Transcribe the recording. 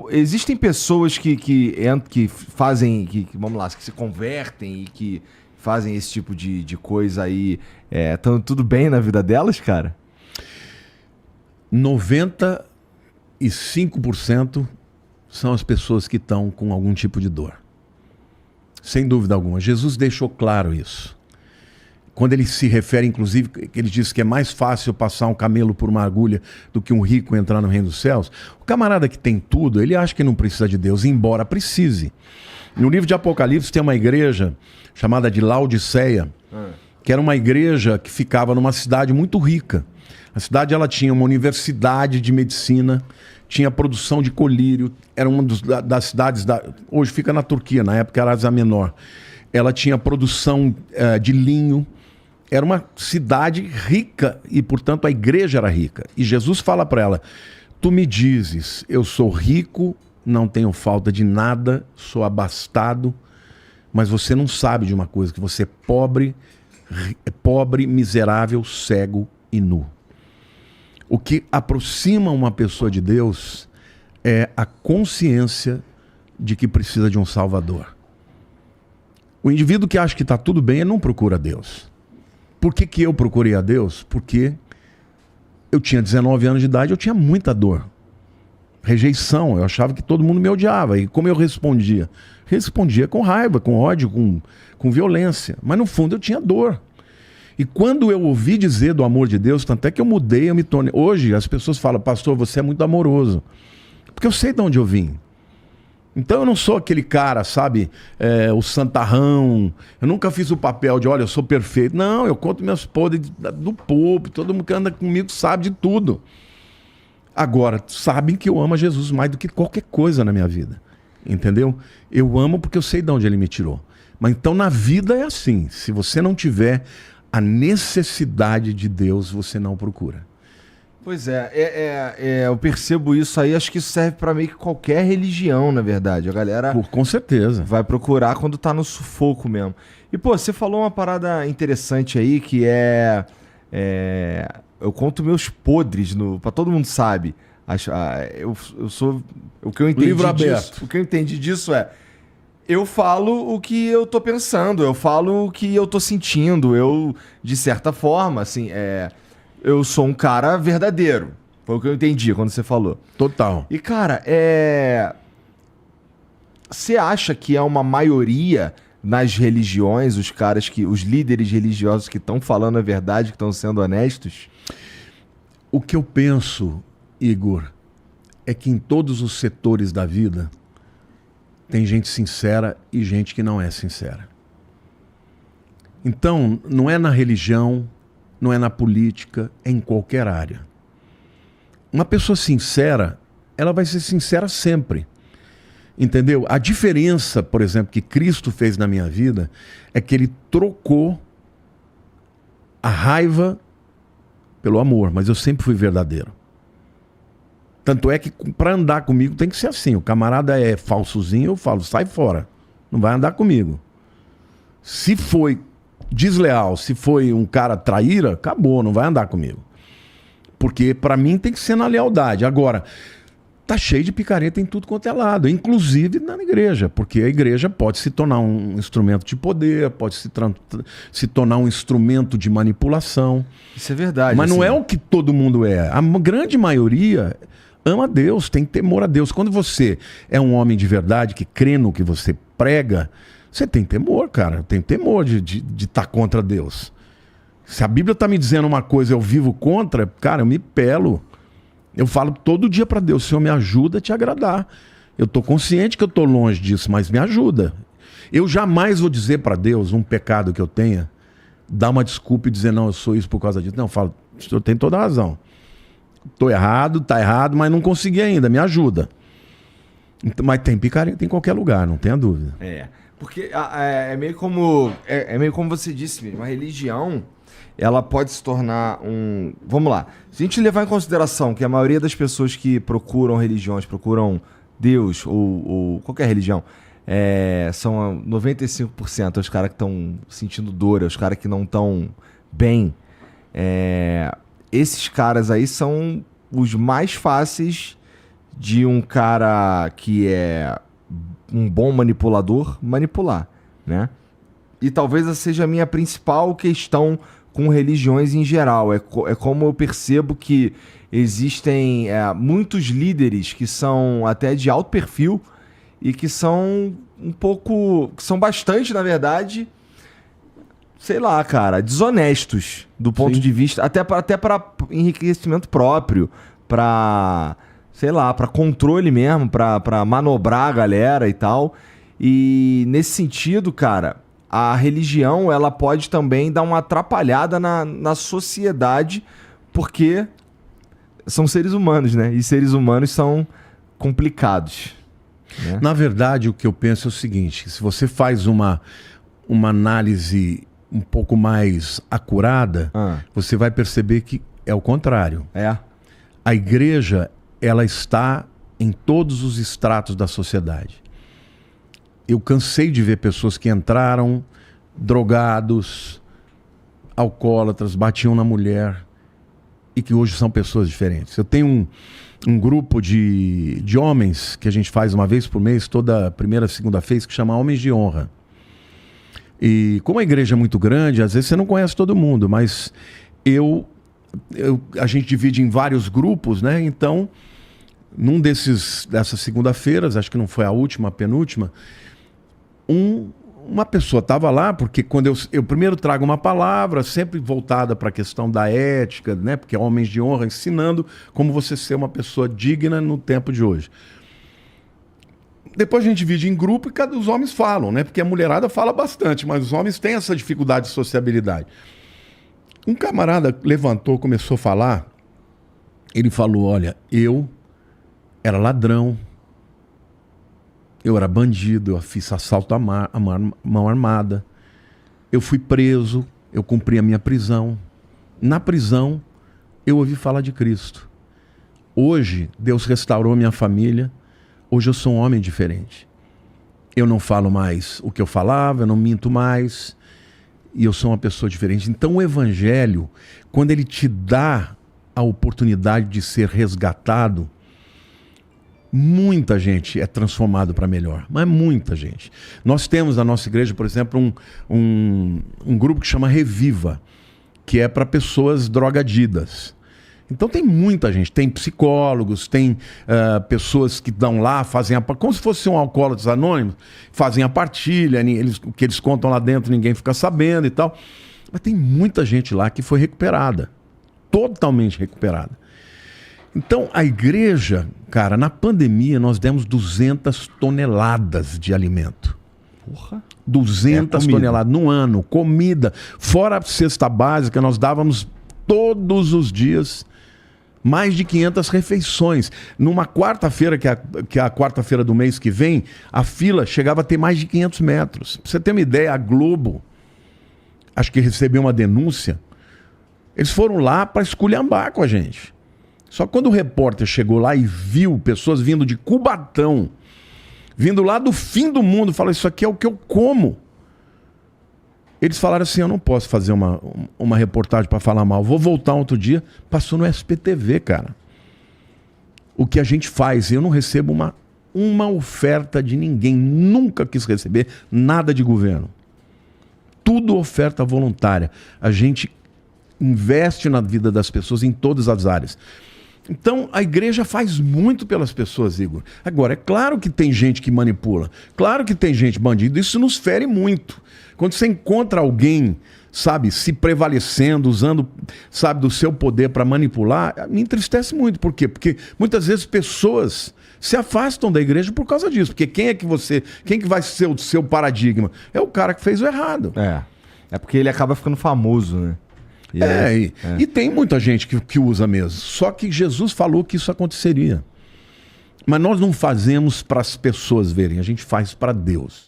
Existem pessoas que fazem, vamos lá, que se convertem e que fazem esse tipo de coisa aí, tudo bem na vida delas, cara? 95% são as pessoas que estão com algum tipo de dor. Sem dúvida alguma. Jesus deixou claro isso. Quando ele se refere, inclusive, ele diz que é mais fácil passar um camelo por uma agulha do que um rico entrar no reino dos céus. O camarada que tem tudo, ele acha que não precisa de Deus, embora precise. No livro de Apocalipse tem uma igreja chamada de Laodiceia, que era uma igreja que ficava numa cidade muito rica. A cidade ela tinha uma universidade de medicina, tinha produção de colírio, era uma das cidades, hoje fica na Turquia, na época era a Ásia Menor. Ela tinha produção de linho. Era uma cidade rica e, portanto, a igreja era rica. E Jesus fala para ela, tu me dizes, eu sou rico, não tenho falta de nada, sou abastado, mas você não sabe de uma coisa, que você é pobre, miserável, cego e nu. O que aproxima uma pessoa de Deus é a consciência de que precisa de um Salvador. O indivíduo que acha que está tudo bem, ele não procura Deus. Por que eu procurei a Deus? Porque eu tinha 19 anos de idade, eu tinha muita dor. Rejeição, eu achava que todo mundo me odiava. E como eu respondia? Respondia com raiva, com ódio, com violência. Mas no fundo eu tinha dor. E quando eu ouvi dizer do amor de Deus, tanto é que eu mudei, eu me tornei... Hoje as pessoas falam, pastor, você é muito amoroso. Porque eu sei de onde eu vim. Então eu não sou aquele cara, sabe, o santarrão. Eu nunca fiz o papel de, olha, eu sou perfeito. Não, eu conto meus podres do povo. Todo mundo que anda comigo sabe de tudo. Agora, sabem que eu amo a Jesus mais do que qualquer coisa na minha vida. Entendeu? Eu amo porque eu sei de onde ele me tirou. Mas então na vida é assim. Se você não tiver a necessidade de Deus, você não procura. Pois eu percebo isso aí, acho que isso serve pra meio que qualquer religião, na verdade. A galera com certeza vai procurar quando tá no sufoco mesmo. E, pô, você falou uma parada interessante aí, que eu conto meus podres, pra todo mundo sabe. Eu sou... O que eu entendi livro disso, aberto. o que eu entendi disso eu falo o que eu tô pensando, eu falo o que eu tô sentindo. Eu, de certa forma, assim, eu sou um cara verdadeiro. Foi o que eu entendi quando você falou. Total. E, cara, você acha que é uma maioria nas religiões, os líderes religiosos que estão falando a verdade, que estão sendo honestos? O que eu penso, Igor, é que em todos os setores da vida tem gente sincera e gente que não é sincera. Então, não é na religião, não é na política, é em qualquer área. Uma pessoa sincera, ela vai ser sincera sempre. Entendeu? A diferença, por exemplo, que Cristo fez na minha vida é que ele trocou a raiva pelo amor, mas eu sempre fui verdadeiro. Tanto é que para andar comigo tem que ser assim. O camarada é falsozinho, eu falo, sai fora. Não vai andar comigo. Se foi desleal, se foi um cara traíra, acabou, não vai andar comigo. Porque para mim tem que ser na lealdade. Agora, tá cheio de picareta em tudo quanto é lado, inclusive na igreja, porque a igreja pode se tornar um instrumento de poder, pode se tornar um instrumento de manipulação. Isso é verdade. Mas assim, não é o que todo mundo é. A grande maioria ama a Deus, tem temor a Deus. Quando você é um homem de verdade, que crê no que você prega, você tem temor, cara. Tem temor de estar contra Deus. Se a Bíblia está me dizendo uma coisa e eu vivo contra, cara, eu me pelo. Eu falo todo dia para Deus, Senhor, me ajuda a te agradar. Eu estou consciente que eu estou longe disso, mas me ajuda. Eu jamais vou dizer para Deus um pecado que eu tenha, dar uma desculpa e dizer, não, eu sou isso por causa disso. Não, eu falo, o Senhor tem toda a razão. Estou errado, tá errado, mas não consegui ainda, me ajuda. Mas tem picareta em qualquer lugar, não tenha dúvida. Porque é meio como você disse mesmo, a religião, ela pode se tornar um... Vamos lá, se a gente levar em consideração que a maioria das pessoas que procuram religiões, procuram Deus ou qualquer religião, são 95% os caras que estão sentindo dor, os caras que não estão bem. Esses caras aí são os mais fáceis de um cara que é um bom manipulador manipular, né? E talvez essa seja a minha principal questão com religiões em geral. É como eu percebo que existem muitos líderes que são até de alto perfil e que são que são bastante, na verdade, sei lá, cara, desonestos do ponto de vista, até para enriquecimento próprio, para, sei lá, para controle mesmo, para manobrar a galera e tal. E nesse sentido, cara, a religião, ela pode também dar uma atrapalhada na sociedade, porque são seres humanos, né? E seres humanos são complicados, né? Na verdade, o que eu penso é o seguinte: se você faz uma análise um pouco mais acurada, você vai perceber que é o contrário. A igreja, ela está em todos os estratos da sociedade. Eu cansei de ver pessoas que entraram drogados, alcoólatras, batiam na mulher e que hoje são pessoas diferentes. Eu tenho um grupo de homens que a gente faz uma vez por mês, toda primeira, segunda-feira, que chama Homens de Honra. E como a igreja é muito grande, às vezes você não conhece todo mundo, mas a gente divide em vários grupos, né? Então, dessas segunda-feiras, acho que não foi a última, a penúltima, uma pessoa estava lá, porque quando eu primeiro trago uma palavra, sempre voltada para a questão da ética, né? Porque é Homens de Honra, ensinando como você ser uma pessoa digna no tempo de hoje. Depois a gente divide em grupo e cada dos homens falam, né? Porque a mulherada fala bastante, mas os homens têm essa dificuldade de sociabilidade. Um camarada levantou, começou a falar, ele falou: olha, eu era ladrão, eu era bandido, eu fiz assalto à mão armada, eu fui preso, eu cumpri a minha prisão. Na prisão, eu ouvi falar de Cristo. Hoje, Deus restaurou minha família, hoje eu sou um homem diferente. Eu não falo mais o que eu falava, eu não minto mais, e eu sou uma pessoa diferente. Então o Evangelho, quando ele te dá a oportunidade de ser resgatado, muita gente é transformado para melhor, mas muita gente. Nós temos na nossa igreja, por exemplo, um grupo que chama Reviva, que é para pessoas drogadidas. Então tem muita gente, tem psicólogos, tem pessoas que dão lá, fazem como se fosse um Alcoólatras Anônimos, fazem a partilha, o que eles contam lá dentro ninguém fica sabendo e tal. Mas tem muita gente lá que foi recuperada, totalmente recuperada. Então, a igreja, cara, na pandemia nós demos 200 toneladas de alimento. Porra! 200 toneladas no ano, comida. Fora a cesta básica, nós dávamos todos os dias mais de 500 refeições. Numa quarta-feira, que é a quarta-feira do mês que vem, a fila chegava a ter mais de 500 metros. Pra você ter uma ideia, a Globo, acho que recebeu uma denúncia, eles foram lá para esculhambar com a gente. Só que quando o repórter chegou lá e viu pessoas vindo de Cubatão, vindo lá do fim do mundo, falou: isso aqui é o que eu como. Eles falaram assim: eu não posso fazer uma reportagem para falar mal, vou voltar outro dia. Passou no SPTV, cara. O que a gente faz, eu não recebo uma oferta de ninguém, nunca quis receber nada de governo. Tudo oferta voluntária. A gente investe na vida das pessoas em todas as áreas. Então, a igreja faz muito pelas pessoas, Igor. Agora, é claro que tem gente que manipula. Claro que tem gente bandida. Isso nos fere muito. Quando você encontra alguém, sabe, se prevalecendo, usando, sabe, do seu poder para manipular, me entristece muito. Por quê? Porque muitas vezes pessoas se afastam da igreja por causa disso. Porque quem que vai ser o seu paradigma? É o cara que fez o errado. É porque ele acaba ficando famoso, né? E tem muita gente que usa mesmo. Só que Jesus falou que isso aconteceria. Mas nós não fazemos para as pessoas verem, a gente faz para Deus.